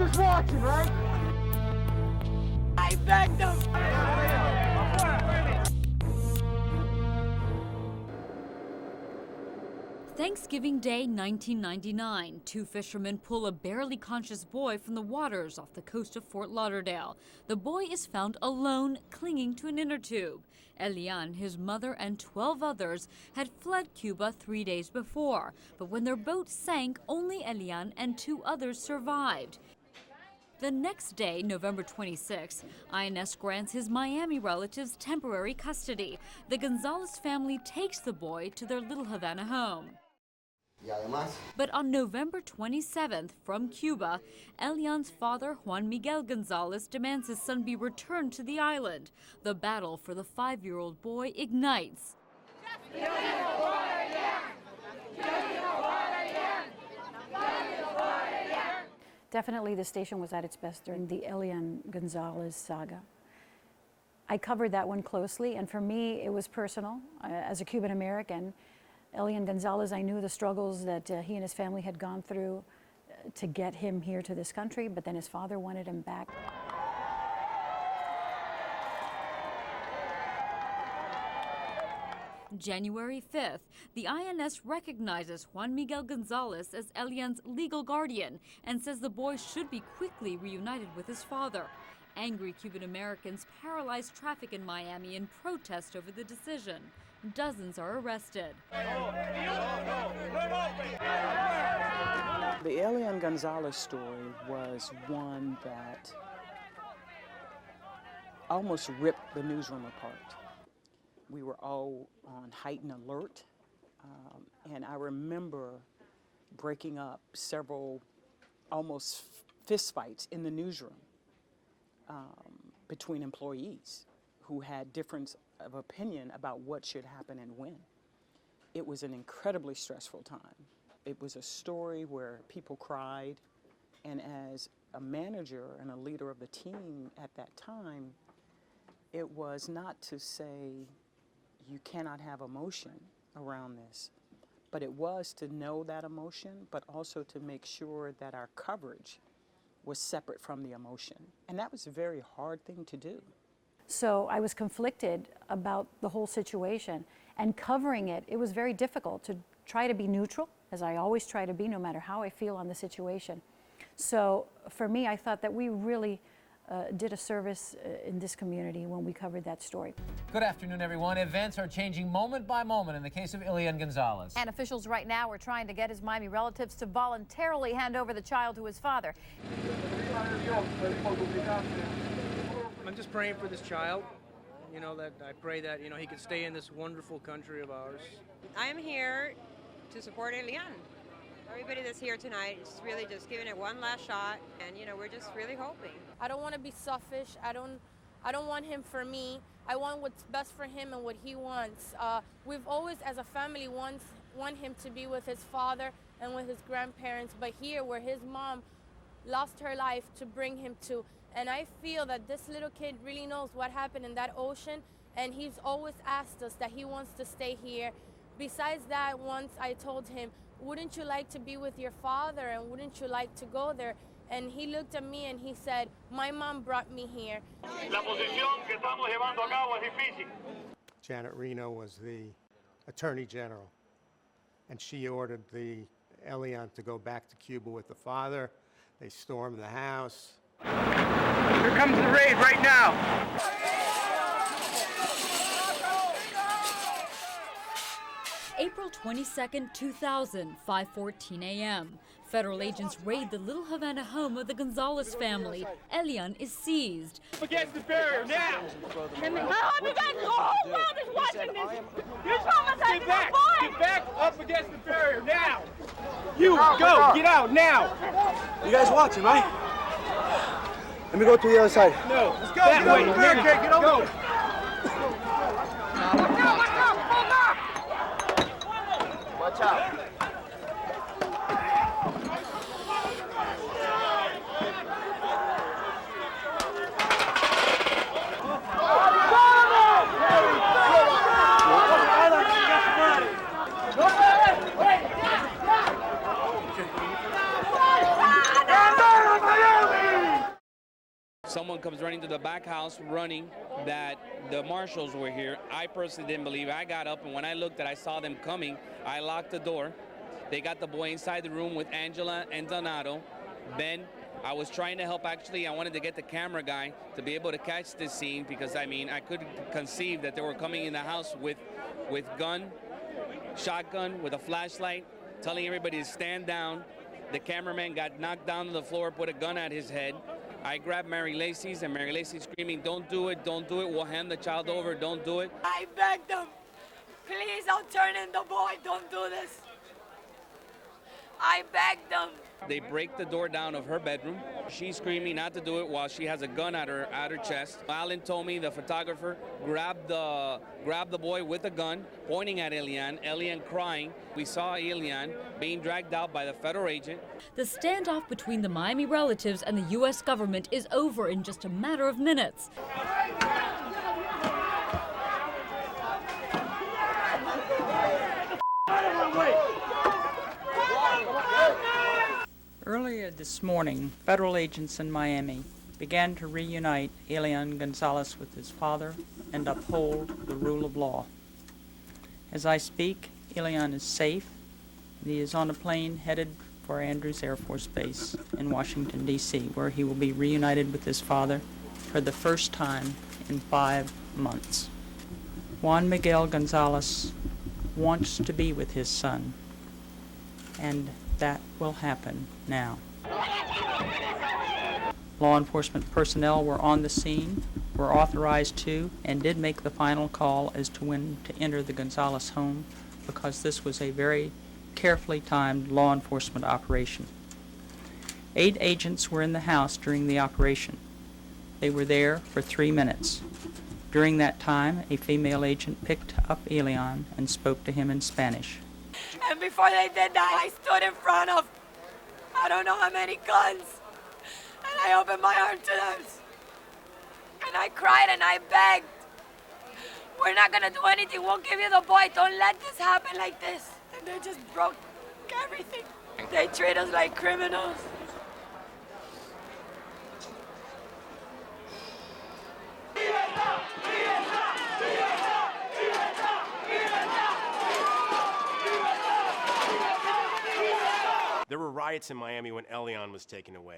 just watching, right? I begged them. Thanksgiving Day 1999, two fishermen pull a barely conscious boy from the waters off the coast of Fort Lauderdale. The boy is found alone, clinging to an inner tube. Elian, his mother, and 12 others had fled Cuba 3 days before, but when their boat sank, only Elian and 2 others survived. The next day, November 26, INS grants his Miami relatives temporary custody. The Gonzalez family takes the boy to their Little Havana home. But on November 27th, from Cuba, Elian's father, Juan Miguel Gonzalez, demands his son be returned to the island. The battle for the 5-year-old boy ignites. Definitely the station was at its best during the Elian Gonzalez saga. I covered that one closely, and for me, it was personal. As a Cuban American, Elian Gonzalez, I knew the struggles that he and his family had gone through to get him here to this country, but then his father wanted him back. January 5th, the INS recognizes Juan Miguel Gonzalez as Elian's legal guardian and says the boy should be quickly reunited with his father. Angry Cuban Americans paralyze traffic in Miami in protest over the decision. Dozens are arrested. The Elian Gonzalez story was one that almost ripped the newsroom apart. We were all on heightened alert, and I remember breaking up several almost fistfights in the newsroom between employees who had difference of opinion about what should happen and when. It was an incredibly stressful time. It was a story where people cried, and as a manager and a leader of the team at that time, it was not to say you cannot have emotion around this, but it was to know that emotion, but also to make sure that our coverage was separate from the emotion. And that was a very hard thing to do. So I was conflicted about the whole situation, and covering it, it was very difficult to try to be neutral, as I always try to be, no matter how I feel on the situation. So for me, I thought that we really did a service in this community when we covered that story. Good afternoon, everyone. Events are changing moment by moment in the case of Elian Gonzalez. And officials right now are trying to get his Miami relatives to voluntarily hand over the child to his father. I'm just praying for this child. You know, that I pray that, he could stay in this wonderful country of ours. I'm here to support Elian. Everybody that's here tonight is really just giving it one last shot, and we're just really hoping. I don't want to be selfish. I don't want him for me. I want what's best for him and what he wants. We've always, as a family, want him to be with his father and with his grandparents, but here, where his mom lost her life to bring him to, and I feel that this little kid really knows what happened in that ocean, and he's always asked us that he wants to stay here. Besides that, once I told him, wouldn't you like to be with your father, and wouldn't you like to go there? And he looked at me and he said, my mom brought me here. Janet Reno was the Attorney General, and she ordered the Elian to go back to Cuba with the father. They stormed the house. Here comes the raid right now. April 22nd, 2000, 5:14 a.m. Federal agents raid the Little Havana home of the Gonzalez family. Elian is seized. Against the barrier now. The whole world is watching this. You're traumatizing my boy. Get back up against the barrier now. You go. Get out now. You guys watching, right? Let me go to the other side. No. Let's go. That way. Barricade. Get over. Watch out. someone comes running to the back house running that the marshals were here. I personally didn't believe it. I got up, and when I looked and I saw them coming, I locked the door. They got the boy inside the room with Angela and Donato. Ben, I was trying to help, actually. I wanted to get the camera guy to be able to catch this scene because, I mean, I could conceive that they were coming in the house with gun, shotgun, with a flashlight, telling everybody to stand down. The cameraman got knocked down to the floor, put a gun at his head. I grabbed Mary Lacey's, and Mary Lacey's screaming, don't do it, we'll hand the child over, don't do it. I begged them, please, I'll turn in the boy, don't do this. I begged them. They break the door down of her bedroom. She's screaming not to do it while she has a gun at her chest. Alan told me, the photographer, grabbed the boy with a gun, pointing at Elian, Elian crying. We saw Elian being dragged out by the federal agent. The standoff between the Miami relatives and the U.S. government is over in just a matter of minutes. Earlier this morning, federal agents in Miami began to reunite Elian Gonzalez with his father and uphold the rule of law. As I speak, Elian is safe. He is on a plane headed for Andrews Air Force Base in Washington, D.C., where he will be reunited with his father for the first time in 5 months. Juan Miguel Gonzalez wants to be with his son, and that will happen now. Law enforcement personnel were on the scene, were authorized to, and did make the final call as to when to enter the Gonzalez home, because this was a very carefully timed law enforcement operation. 8 agents were in the house during the operation. They were there for 3 minutes. During that time, a female agent picked up Elian and spoke to him in Spanish. And before they did that, I stood in front of I don't know how many guns. And I opened my arm to them. And I cried and I begged. We're not gonna do anything. We'll give you the boy. Don't let this happen like this. And they just broke everything. They treat us like criminals. There were riots in Miami when Elian was taken away.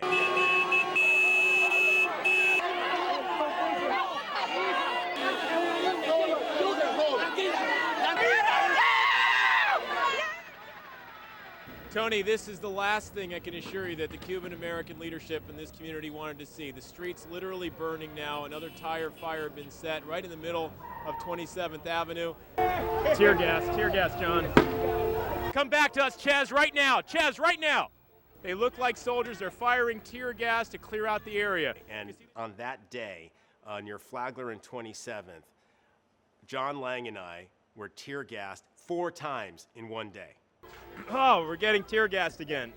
Tony, this is the last thing I can assure you that the Cuban-American leadership in this community wanted to see. The street's literally burning now. Another tire fire had been set right in the middle of 27th Avenue. Tear gas, John. Come back to us, Chaz, right now. Chaz, right now. They look like soldiers. They're firing tear gas to clear out the area. And on that day, near Flagler and 27th, John Lang and I were tear gassed 4 times in one day. Oh, we're getting tear gassed again.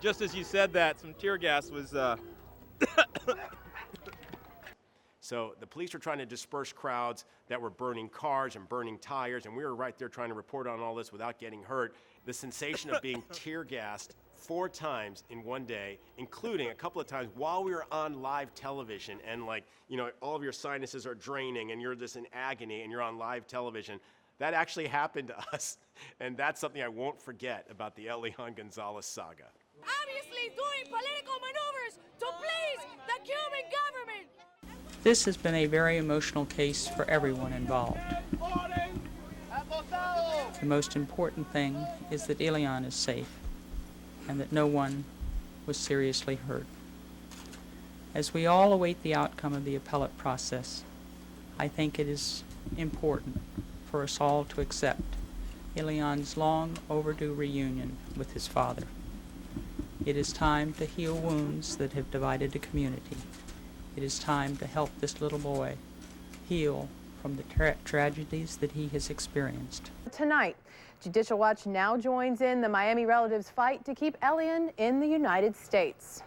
Just as you said that, some tear gas was... So the police were trying to disperse crowds that were burning cars and burning tires, and we were right there trying to report on all this without getting hurt. The sensation of being tear gassed 4 times in one day, including a couple of times while we were on live television, and all of your sinuses are draining and you're just in agony and you're on live television. That actually happened to us, and that's something I won't forget about the Elian Gonzalez saga. Obviously doing political maneuvers to please the Cuban government. This has been a very emotional case for everyone involved. The most important thing is that Elian is safe and that no one was seriously hurt. As we all await the outcome of the appellate process, I think it is important for us all to accept Elian's long overdue reunion with his father. It is time to heal wounds that have divided the community. It is time to help this little boy heal from the tragedies that he has experienced. Tonight, Judicial Watch now joins in the Miami relatives' fight to keep Elian in the United States.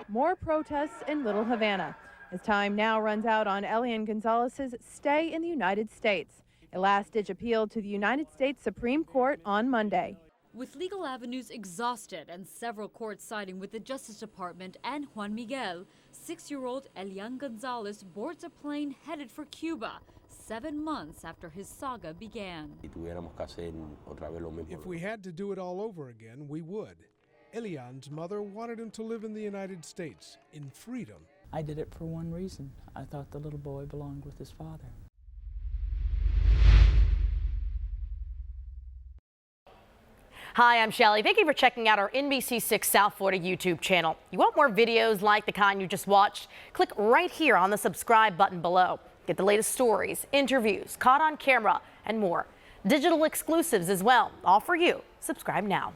More protests in Little Havana as time now runs out on Elian Gonzalez's stay in the United States. A last-ditch appeal to the United States Supreme Court on Monday. With legal avenues exhausted and several courts siding with the Justice Department and Juan Miguel, 6-year-old Elian Gonzalez boards a plane headed for Cuba, 7 months after his saga began. If we had to do it all over again, we would. Elian's mother wanted him to live in the United States, in freedom. I did it for one reason. I thought the little boy belonged with his father. Hi, I'm Shelley. Thank you for checking out our NBC6 South Florida YouTube channel. You want more videos like the kind you just watched? Click right here on the subscribe button below. Get the latest stories, interviews, caught on camera, and more. Digital exclusives as well, all for you. Subscribe now.